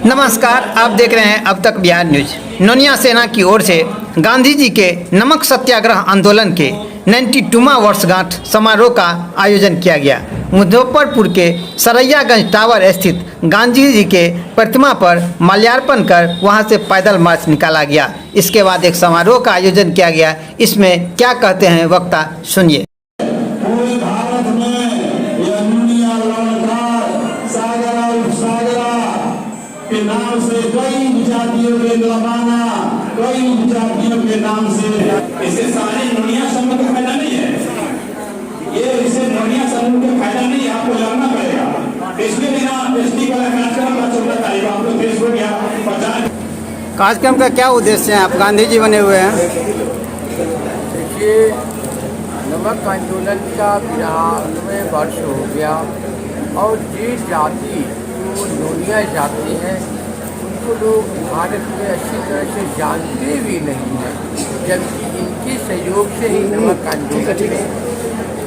नमस्कार, आप देख रहे हैं अब तक बिहार न्यूज। नोनिया सेना की ओर से गांधी जी के नमक सत्याग्रह आंदोलन के 92वां वर्षगांठ समारोह का आयोजन किया गया। मुजफ्फरपुर के सरैयागंज टावर स्थित गांधी जी के प्रतिमा पर माल्यार्पण कर वहां से पैदल मार्च निकाला गया। इसके बाद एक समारोह का आयोजन किया गया। इसमें क्या कहते हैं वक्ता, सुनिए। के नाम से कई जातियों के दबाना, कई जातियों के नाम से इसे सारे नोनिया समूह का फायदा नहीं है। ये इसे नोनिया समूह का फायदा नहीं है, आपको जानना पड़ेगा। पिछले दिन एसटी का कार्यक्रम का 14 तारीख को आपको फेसबुक या प्रचार कार्यक्रम का क्या उद्देश्य है? आप गांधी जी बने हुए हैं। देखिए, नमक आंदोलन का 92वें वर्ष हो गया और ये जाति जो नोनिया जाति है उनको लोग भारत में अच्छी तरह से जानते भी नहीं हैं, जबकि इनके सहयोग से ही नमक आंदोलन में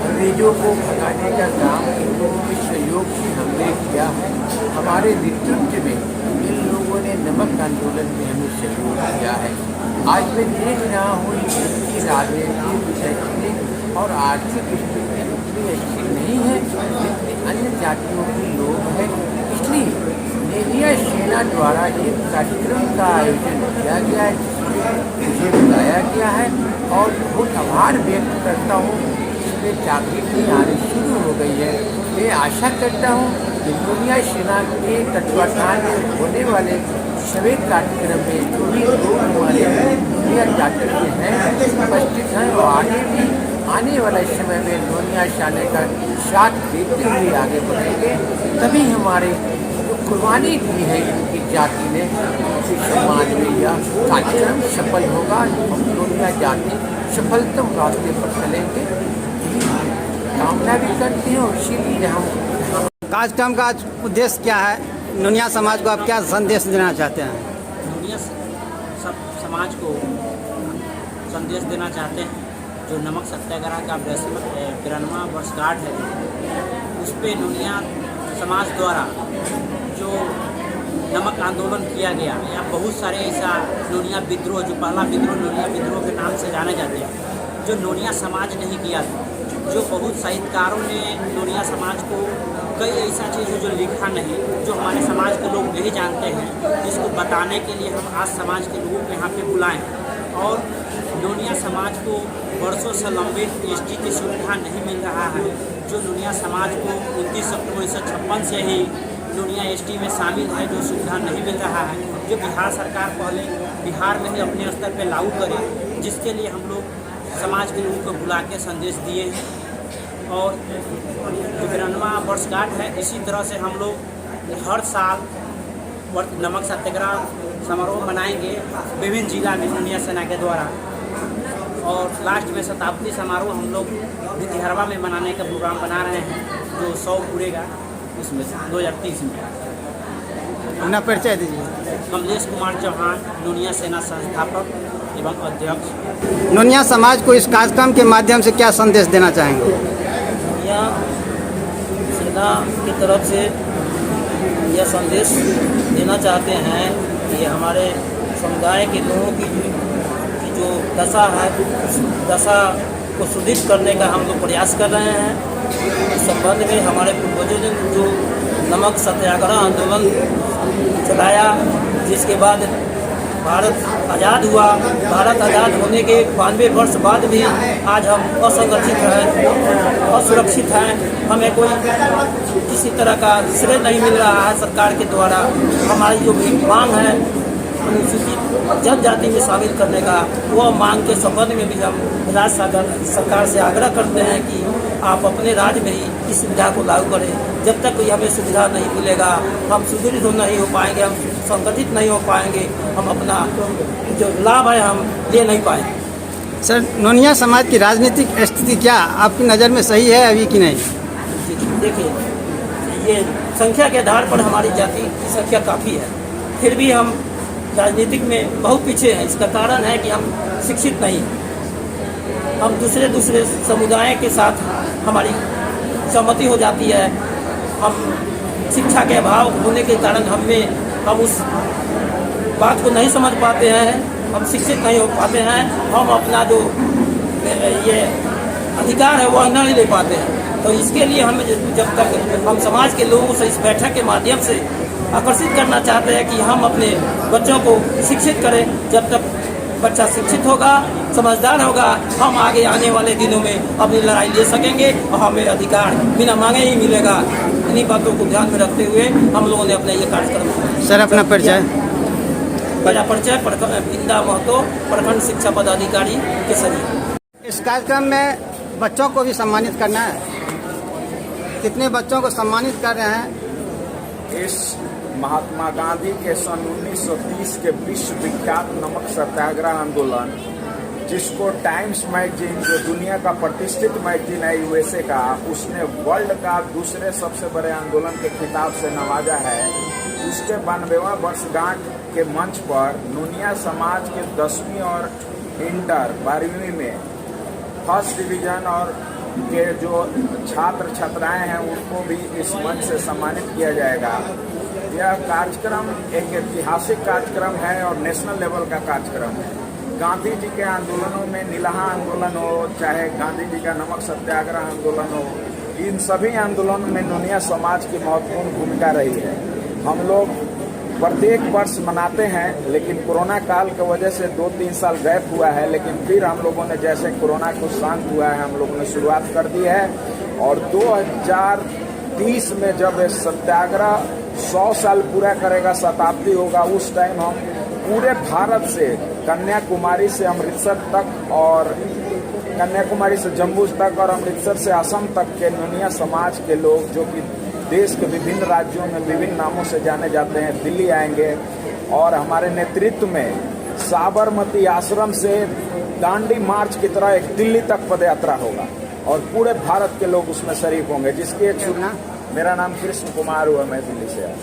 अंग्रेजों को भगाने का काम इन लोगों के सहयोग से हमने किया है। हमारे नेतृत्व में इन लोगों ने नमक आंदोलन में हमें सहयोग किया है। आज मैं देख रहा हूँ इनकी राजनीतिक, शैक्षणिक और आर्थिक स्थिति उतनी अच्छी नहीं है जितनी अन्य जातियों के लोग हैं। इसलिए नोनिया सेना द्वारा एक कार्यक्रम का आयोजन किया गया है, मुझे बुलाया गया है और बहुत आभार व्यक्त करता हूँ। इसमें जागृति आनी शुरू हो गई है। मैं आशा करता हूँ कि नोनिया सेना के तत्वाधान में होने वाले सभी कार्यक्रम में जो भी लोग हमारे नोनिया जाति के हैं उपस्थित हैं और आने वाले समय में नोनिया सेना का साथ देते हुए आगे बढ़ेंगे। तभी हमारे जो कुर्बानी दी है इनकी जाति ने उसी समाज में यह कार्यक्रम सफल होगा। हम नोनिया जाति सफलतम रास्ते पर चलेंगे, कामना भी करते हैं और इसीलिए हम कार्यक्रम का उद्देश्य क्या है? नोनिया समाज को आप क्या संदेश देना चाहते हैं? नोनिया समाज को संदेश देना चाहते हैं जो नमक सत्याग्रह का 92वां वर्षगांठ है, उस पर नोनिया समाज द्वारा जो नमक आंदोलन किया गया या बहुत सारे ऐसा नोनिया विद्रोह, जो पहला विद्रोह नोनिया विद्रोह के नाम से जाने जाते हैं, जो नोनिया समाज नहीं किया था, जो बहुत साहित्यकारों ने नोनिया समाज को कई ऐसा चीज़ है जो लिखा नहीं, जो हमारे समाज के लोग नहीं जानते हैं, जिसको बताने के लिए हम आज समाज के लोगों को यहाँ पे बुलाएं। और नोनिया समाज को वर्षों से लंबित एसटी की सुविधा नहीं मिल रहा है, जो नोनिया समाज को 29 अक्टूबर 1956 से ही नोनिया एसटी में शामिल है, जो सुविधा नहीं मिल रहा है, जो बिहार सरकार पहले बिहार में ही अपने स्तर पर लागू करे, जिसके लिए हम लोग समाज के लोगों को बुला के संदेश दिए हैं। और जो 92वां वर्षगांठ है, इसी तरह से हम लोग हर साल नमक सत्याग्रह समारोह मनाएंगे विभिन्न जिला में नोनिया सेना के द्वारा। और लास्ट में शताब्दी समारोह हम लोग भितिहरवा में मनाने का प्रोग्राम बना रहे हैं, जो 100 पूरेगा उसमें 2030 में। अपना परिचय दीजिए। कमलेश कुमार चौहान, नोनिया सेना संस्थापक एवं अध्यक्ष। नोनिया समाज को इस कार्यक्रम के माध्यम से क्या संदेश देना चाहेंगे? नोनिया सेना की तरफ से यह संदेश देना चाहते हैं कि हमारे समुदाय के लोगों की जो दशा है, उस दशा को सुदृढ़ करने का हम लोग प्रयास कर रहे हैं। इस संबंध में हमारे पूर्वजों ने जो नमक सत्याग्रह आंदोलन चलाया, जिसके बाद भारत आज़ाद हुआ, भारत आज़ाद होने के 92 वर्ष बाद भी आज हम असंगठित हैं, असुरक्षित हैं, हमें कोई किसी तरह का श्रेय नहीं मिल रहा है सरकार के द्वारा। हमारी जो भी मांग है अनुसूचित जनजाति में शामिल करने का, वह मांग के संबंध में भी हम राज्य सरकार से आग्रह करते हैं कि आप अपने राज्य में ही इस सुविधा को लागू करें। जब तक कोई हमें सुविधा नहीं मिलेगा, हम सुदृढ़ नहीं हो पाएंगे, हम संगठित नहीं हो पाएंगे, हम अपना जो लाभ है हम ले नहीं पाएंगे। सर, नोनिया समाज की राजनीतिक स्थिति क्या आपकी नज़र में सही है अभी कि नहीं? देखिए, ये संख्या के आधार पर हमारी जाति की संख्या काफ़ी है, फिर भी हम राजनीतिक में बहुत पीछे हैं। इसका कारण है कि हम शिक्षित नहीं हैं। हम दूसरे समुदाय के साथ हमारी सहमति हो जाती है। हम शिक्षा के अभाव होने के कारण हमें हम उस बात को नहीं समझ पाते हैं, हम शिक्षित नहीं हो पाते हैं, हम अपना जो ये अधिकार है वह नहीं ले पाते हैं। तो इसके लिए हमें जब तक हम समाज के लोगों से इस बैठक के माध्यम से आकर्षित करना चाहते हैं कि हम अपने बच्चों को शिक्षित करें। जब तक बच्चा शिक्षित होगा, समझदार होगा, हम आगे आने वाले दिनों में अपनी लड़ाई ले सकेंगे और हमें अधिकार बिना मांगे ही मिलेगा। इन्हीं बातों को ध्यान में रखते हुए हम लोगों ने अपना ये कार्यक्रम। सर अपना परिचय। मेरा परिचय बिंदा महतो, प्रखंड शिक्षा पदाधिकारी केसरी। इस कार्यक्रम में बच्चों को भी सम्मानित करना है। कितने बच्चों को सम्मानित कर रहे हैं? इस महात्मा गांधी के सन 1930 के विश्व विख्यात नमक सत्याग्रह आंदोलन, जिसको टाइम्स मैगजीन, जो दुनिया का प्रतिष्ठित मैगजीन है यूएसए का, उसने वर्ल्ड का दूसरे सबसे बड़े आंदोलन के खिताब से नवाजा है, उसके 92वां वर्षगांठ के मंच पर नोनिया समाज के 10वीं और इंटर 12वीं में फर्स्ट डिवीजन और के जो छात्र छात्राएं हैं उनको भी इस मंच से सम्मानित किया जाएगा। यह कार्यक्रम एक ऐतिहासिक कार्यक्रम है और नेशनल लेवल का कार्यक्रम है। गांधी जी के आंदोलनों में नीलहा आंदोलन हो, चाहे गांधी जी का नमक सत्याग्रह आंदोलन हो, इन सभी आंदोलनों में नोनिया समाज की महत्वपूर्ण भूमिका रही है। हम लोग प्रत्येक वर्ष मनाते हैं, लेकिन कोरोना काल की वजह से 2-3 साल गैप हुआ है, लेकिन फिर हम लोगों ने जैसे कोरोना को शांत हुआ है हम लोगों ने शुरुआत कर दी है। और 2030 में जब ये सत्याग्रह 100 साल पूरा करेगा, शताब्दी होगा, उस टाइम हम पूरे भारत से कन्याकुमारी से अमृतसर तक और कन्याकुमारी से जम्मू तक और अमृतसर से असम तक के नोनिया समाज के लोग, जो कि देश के विभिन्न राज्यों में विभिन्न नामों से जाने जाते हैं, दिल्ली आएंगे और हमारे नेतृत्व में साबरमती आश्रम से दांडी मार्च की तरह एक दिल्ली तक पदयात्रा होगा और पूरे भारत के लोग उसमें शरीक होंगे। जिसकी एक मेरा नाम कृष्ण कुमार हुआ, मैं दिल्ली से आया।